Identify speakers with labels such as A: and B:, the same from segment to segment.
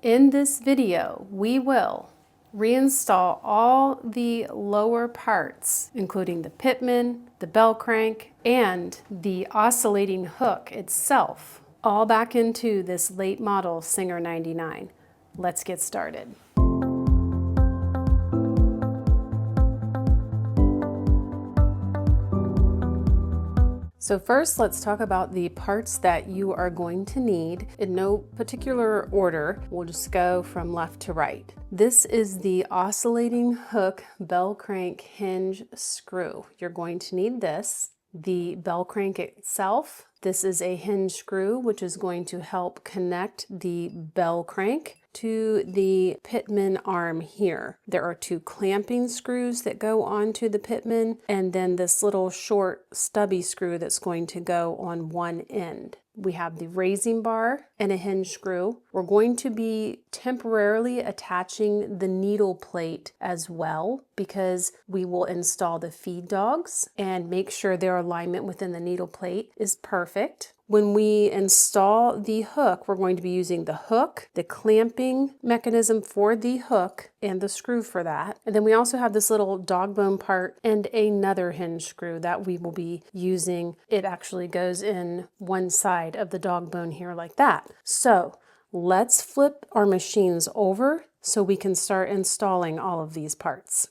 A: In this video, we will reinstall all the lower parts, including the pitman, the bell crank, and the oscillating hook itself, all back into this late model Singer 99. Let's get started. So first, let's talk about the parts that you are going to need in no particular order. We'll just go from left to right. This is the oscillating hook bell crank hinge screw. You're going to need this. The bell crank itself. This is a hinge screw, which is going to help connect the bell crank to the pitman arm here. There are two clamping screws that go onto the pitman, and then this little short stubby screw that's going to go on one end. We have the raising bar and a hinge screw. We're going to be temporarily attaching the needle plate as well, because we will install the feed dogs and make sure their alignment within the needle plate is perfect. When we install the hook, we're going to be using the hook, the clamping mechanism for the hook, and the screw for that. And then we also have this little dog bone part and another hinge screw that we will be using. It actually goes in one side of the dog bone here like that. So let's flip our machines over so we can start installing all of these parts.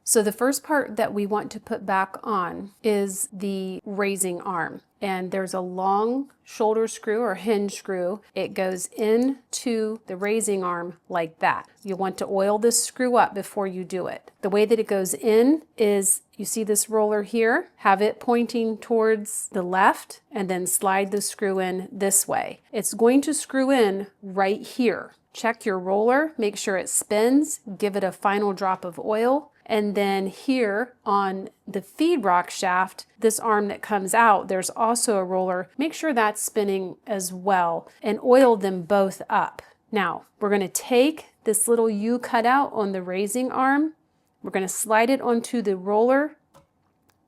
A: So the first part that we want to put back on is the raising arm. And there's a long shoulder screw or hinge screw. It goes into the raising arm like that. You'll want to oil this screw up before you do it. The way that it goes in is, you see this roller here, have it pointing towards the left, and then slide the screw in this way. It's going to screw in right here. Check your roller, make sure it spins, give it a final drop of oil. And then here on the feed rock shaft, this arm that comes out, there's also a roller. Make sure that's spinning as well and oil them both up. Now, we're going to take this little U cutout on the raising arm. We're going to slide it onto the roller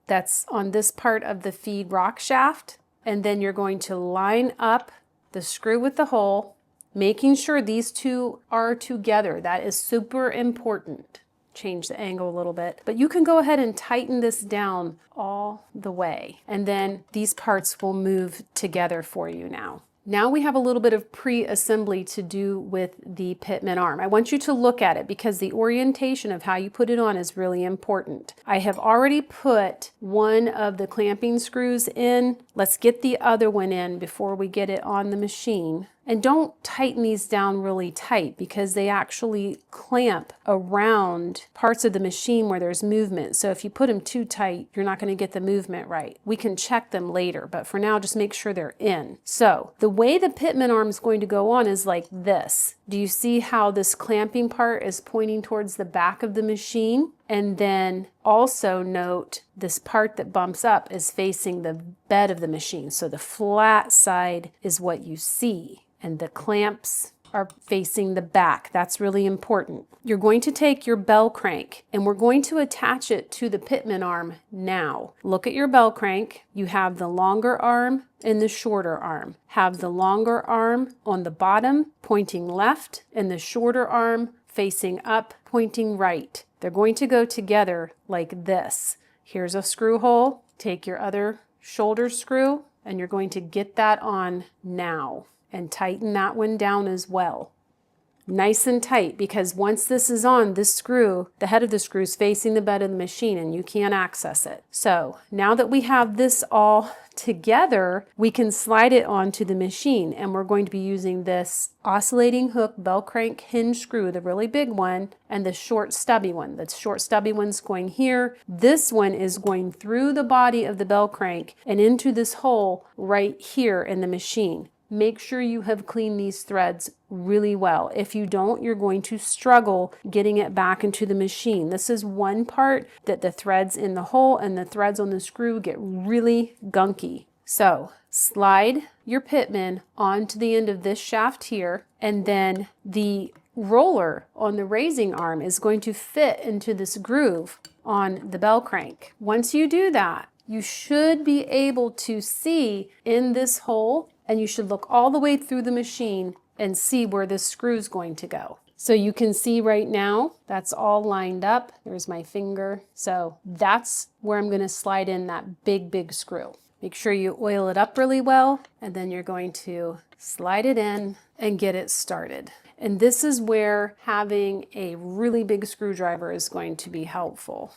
A: that's on this part of the feed rock shaft. And then you're going to line up the screw with the hole, making sure these two are together. That is super important. Change the angle a little bit, but you can go ahead and tighten this down all the way, and then these parts will move together for you now. Now we have a little bit of pre-assembly to do with the pitman arm. I want you to look at it because the orientation of how you put it on is really important. I have already put one of the clamping screws in. Let's get the other one in before we get it on the machine. And don't tighten these down really tight because they actually clamp around parts of the machine where there's movement. So if you put them too tight, you're not going to get the movement right. We can check them later, but for now, just make sure they're in. So the way the pitman arm is going to go on is like this. Do you see how this clamping part is pointing towards the back of the machine? And then also note this part that bumps up is facing the bed of the machine. So the flat side is what you see, and the clamps are facing the back. That's really important. You're going to take your bell crank and we're going to attach it to the pitman arm now. Look at your bell crank. You have the longer arm and the shorter arm. Have the longer arm on the bottom pointing left and the shorter arm facing up pointing right. They're going to go together like this. Here's a screw hole. Take your other shoulder screw and you're going to get that on now and tighten that one down as well. Nice and tight, because once this is on, this screw, the head of the screw is facing the bed of the machine and you can't access it. So now that we have this all together, we can slide it onto the machine, and we're going to be using this oscillating hook bell crank hinge screw, the really big one, and the short stubby one. The short stubby one's going here. This one is going through the body of the bell crank and into this hole right here in the machine. Make sure you have cleaned these threads really well. If you don't, you're going to struggle getting it back into the machine. This is one part that the threads in the hole and the threads on the screw get really gunky. So slide your pitman onto the end of this shaft here, and then the roller on the raising arm is going to fit into this groove on the bell crank. Once you do that, you should be able to see in this hole, and you should look all the way through the machine and see where this screw is going to go. So you can see right now, that's all lined up. There's my finger. So that's where I'm going to slide in that big screw. Make sure you oil it up really well, and then you're going to slide it in and get it started. And this is where having a really big screwdriver is going to be helpful.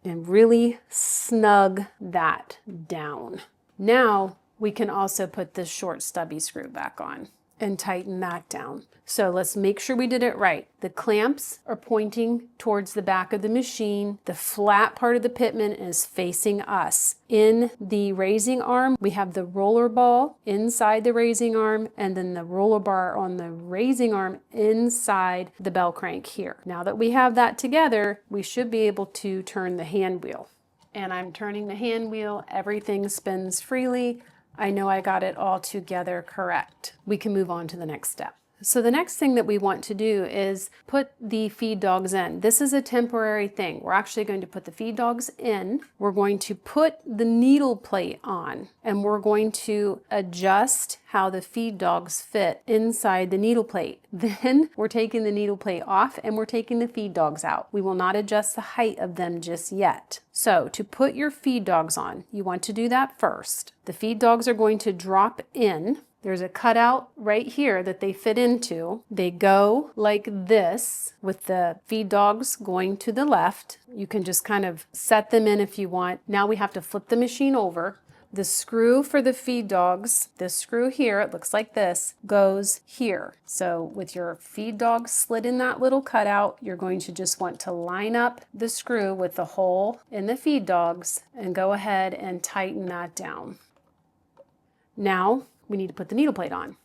A: And really snug that down. Now we can also put this short stubby screw back on and tighten that down. So let's make sure we did it right. The clamps are pointing towards the back of the machine. The flat part of the pitman is facing us. In the raising arm, we have the roller ball inside the raising arm, and then the roller bar on the raising arm inside the bell crank here. Now that we have that together, we should be able to turn the hand wheel. And I'm turning the hand wheel. Everything spins freely. I know I got it all together correct. We can move on to the next step. So the next thing that we want to do is put the feed dogs in. This is a temporary thing. We're actually going to put the feed dogs in. We're going to put the needle plate on, and we're going to adjust how the feed dogs fit inside the needle plate. Then we're taking the needle plate off and we're taking the feed dogs out. We will not adjust the height of them just yet. So to put your feed dogs on, you want to do that first. The feed dogs are going to drop in. There's a cutout right here that they fit into. They go like this with the feed dogs going to the left. You can just kind of set them in if you want. Now we have to flip the machine over. The screw for the feed dogs, this screw here, it looks like this, goes here. So with your feed dog slid in that little cutout, you're going to just want to line up the screw with the hole in the feed dogs and go ahead and tighten that down. Now, we need to put the needle plate on.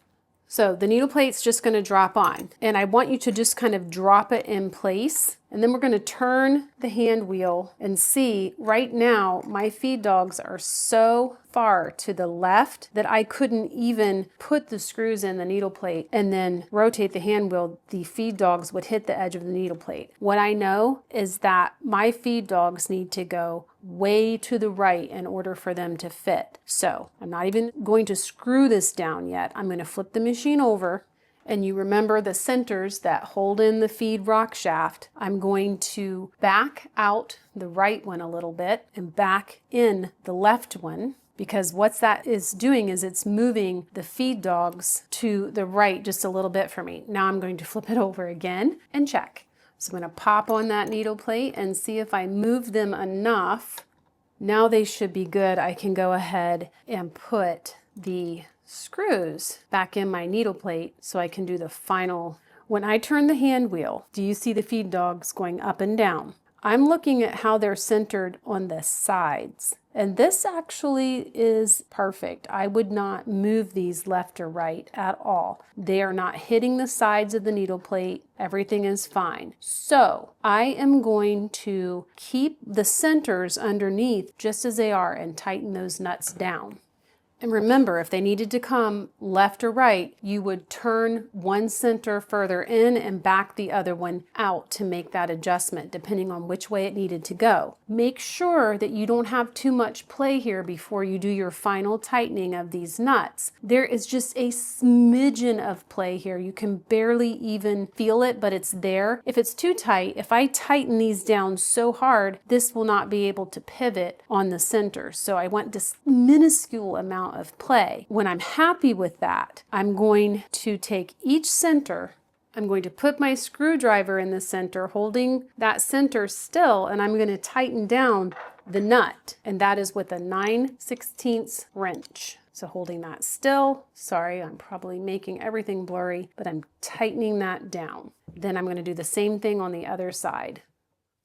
A: So the needle plate's just going to drop on, and I want you to just kind of drop it in place, and then we're going to turn the hand wheel and see. Right now my feed dogs are so far to the left that I couldn't even put the screws in the needle plate and then rotate the hand wheel. The feed dogs would hit the edge of the needle plate. What I know is that my feed dogs need to go way to the right in order for them to fit. So I'm not even going to screw this down yet. I'm going to flip the machine over, and you remember the centers that hold in the feed rock shaft. I'm going to back out the right one a little bit and back in the left one, because what that is doing is it's moving the feed dogs to the right just a little bit for me. Now I'm going to flip it over again and check. So I'm going to pop on that needle plate and see if I move them enough. Now they should be good. I can go ahead and put the screws back in my needle plate so I can do the final. When I turn the hand wheel, do you see the feed dogs going up and down? I'm looking at how they're centered on the sides, and this actually is perfect. I would not move these left or right at all. They are not hitting the sides of the needle plate. Everything is fine. So I am going to keep the centers underneath just as they are and tighten those nuts down. And remember, if they needed to come left or right, you would turn one center further in and back the other one out to make that adjustment, depending on which way it needed to go. Make sure that you don't have too much play here before you do your final tightening of these nuts. There is just a smidgen of play here. You can barely even feel it, but it's there. If it's too tight, if I tighten these down so hard, this will not be able to pivot on the center. So I want this minuscule amount of play. When I'm happy with that, I'm going to take each center, I'm going to put my screwdriver in the center, holding that center still, and I'm going to tighten down the nut, and that is with a 9/16 wrench. So holding that still, sorry, I'm probably making everything blurry, but I'm tightening that down. Then I'm going to do the same thing on the other side.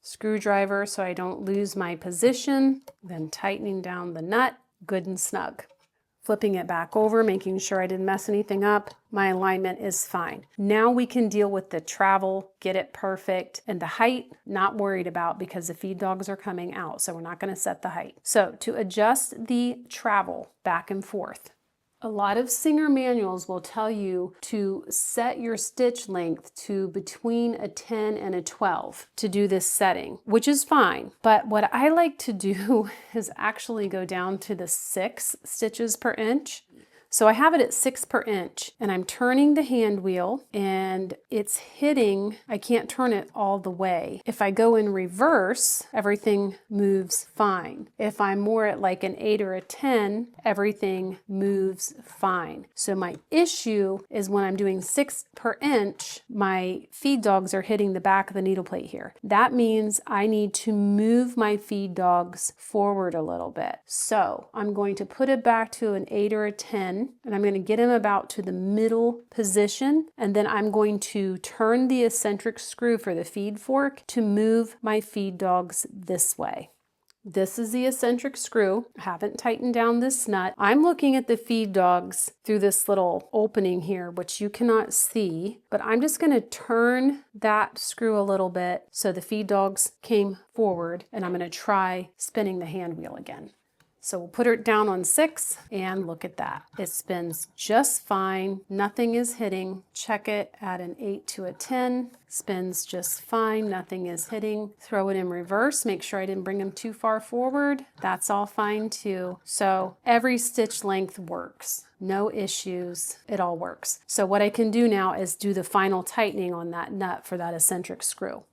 A: Screwdriver so I don't lose my position, then tightening down the nut, good and snug. Flipping it back over, making sure I didn't mess anything up. My alignment is fine. Now we can deal with the travel, get it perfect, and the height, not worried about because the feed dogs are coming out, so we're not going to set the height. So to adjust the travel back and forth, a lot of Singer manuals will tell you to set your stitch length to between a 10 and a 12 to do this setting, which is fine. But what I like to do is actually go down to the 6 stitches per inch. So I have it at 6 per inch, and I'm turning the hand wheel and it's hitting, I can't turn it all the way. If I go in reverse, everything moves fine. If I'm more at like an 8 or a 10, everything moves fine. So my issue is when I'm doing 6 per inch, my feed dogs are hitting the back of the needle plate here. That means I need to move my feed dogs forward a little bit. So I'm going to put it back to an 8 or a 10, and I'm going to get him about to the middle position, and then I'm going to turn the eccentric screw for the feed fork to move my feed dogs this way. This is the eccentric screw. I haven't tightened down this nut. I'm looking at the feed dogs through this little opening here, which you cannot see, but I'm just going to turn that screw a little bit so the feed dogs came forward, and I'm going to try spinning the hand wheel again. So we'll put it down on 6 and look at that. It spins just fine. Nothing is hitting. Check it at an 8 to a 10. Spins just fine. Nothing is hitting. Throw it in reverse. Make sure I didn't bring them too far forward. That's all fine too. So every stitch length works. No issues. It all works. So what I can do now is do the final tightening on that nut for that eccentric screw.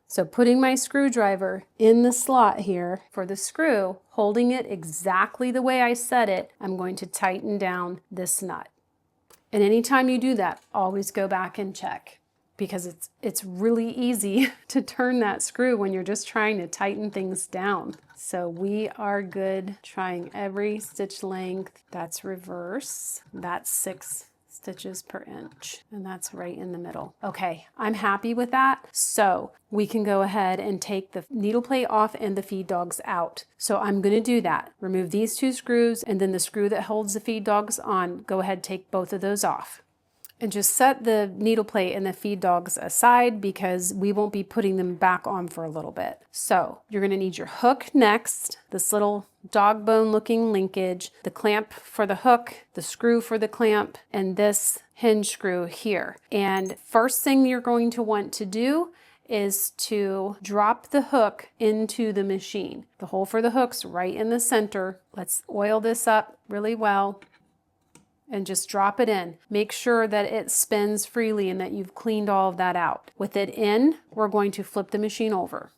A: So putting my screwdriver in the slot here for the screw, holding it exactly the way I set it, I'm going to tighten down this nut. And anytime you do that, always go back and check, because it's really easy to turn that screw when you're just trying to tighten things down. So we are good, trying every stitch length. That's reverse. That's 6 stitches per inch, and that's right in the middle. Okay, I'm happy with that. So we can go ahead and take the needle plate off and the feed dogs out. So I'm going to do that. Remove these 2 screws, and then the screw that holds the feed dogs on, go ahead, take both of those off. And just set the needle plate and the feed dogs aside because we won't be putting them back on for a little bit. So you're going to need your hook next, this little dog bone looking linkage, the clamp for the hook, the screw for the clamp, and this hinge screw here. And first thing you're going to want to do is to drop the hook into the machine. The hole for the hook's right in the center. Let's oil this up really well and just drop it in. Make sure that it spins freely and that you've cleaned all of that out. With it in, we're going to flip the machine over.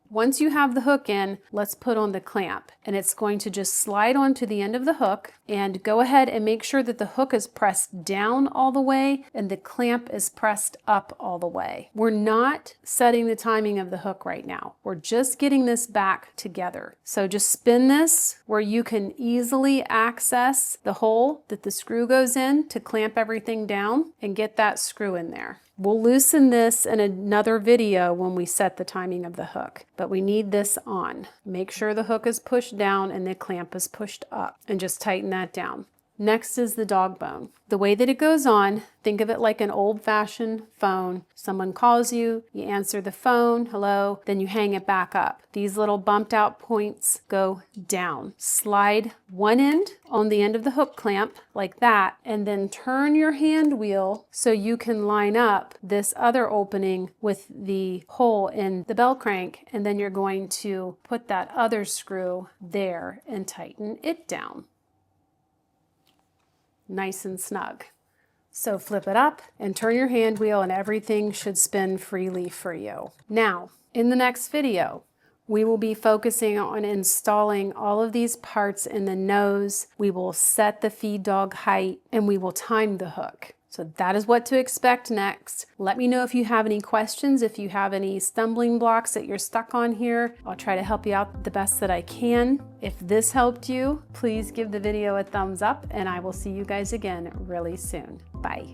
A: Once you have the hook in, let's put on the clamp, and it's going to just slide onto the end of the hook, and go ahead and make sure that the hook is pressed down all the way and the clamp is pressed up all the way. We're not setting the timing of the hook right now. We're just getting this back together. So just spin this where you can easily access the hole that the screw goes in to clamp everything down and get that screw in there. We'll loosen this in another video when we set the timing of the hook, but we need this on. Make sure the hook is pushed down and the clamp is pushed up, and just tighten that down. Next is the dog bone. The way that it goes on, think of it like an old-fashioned phone. Someone calls you, you answer the phone, hello, then you hang it back up. These little bumped out points go down. Slide one end on the end of the hook clamp like that, and then turn your hand wheel so you can line up this other opening with the hole in the bell crank, and then you're going to put that other screw there and tighten it down. Nice and snug. So flip it up and turn your hand wheel, and everything should spin freely for you. Now, in the next video, we will be focusing on installing all of these parts in the nose. We will set the feed dog height, and we will time the hook. So that is what to expect next. Let me know if you have any questions, if you have any stumbling blocks that you're stuck on here. I'll try to help you out the best that I can. If this helped you, please give the video a thumbs up, and I will see you guys again really soon. Bye.